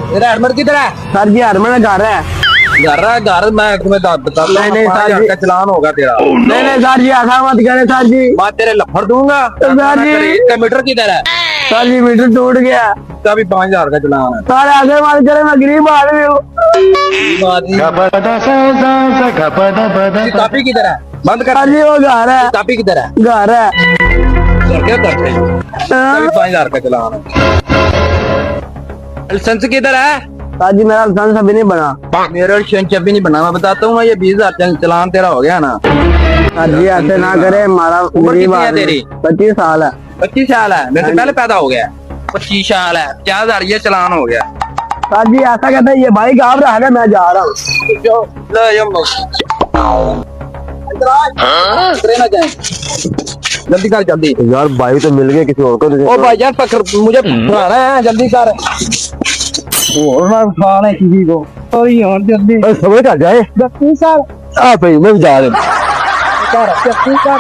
तेरा हरमन किधर है? सर जी हरमन घर है। घर मैं तुम्हें बता नहीं, सर जी। का चलान होगा तेरा। नहीं सर जी ऐसा मत करे सर जी। मैं तेरे लफड़ दूंगा। सर जी। इसका मीटर किधर है? सर जी मीटर टूट गया। इसका भी 5000 का चलान है। सर ऐसे मत करे, मैं गरीब आदमी हूँ। कापी किधर है? बंद कर। सर जी वो घर है। कापी किधर है? घर है। क्या करते हैं? इसका भी 5000 का चलान है। लाइसेंस किधर है? सर जी मेरा लाइसेंस अभी नहीं बना। मेरा लाइसेंस अभी नहीं बना। मैं बताता हूँ ये 20,000 चलान तेरा हो गया ना। सर जी ऐसे ना करे, हमारा उम्र कितनी है तेरी? 25 साल है। 25 साल है? मेरे से पहले पैदा हो गया। 25 साल है, 50,000 ये चलान हो गया। सर जी ऐसा कहते हैं, ये बाइक आप रहा है, मैं जा रहा हूँ। जल्दी कर जल्दी। यार बाइक तो मिल गई किसी और को। ओ भाईजान पकड़, मुझे पकड़ाना है, जल्दी कर। और ना उठाना है किसी को। और यार जल्दी समझ आ जाए। 25 साल आप मैं जा रहा हूँ। कर 25 कर।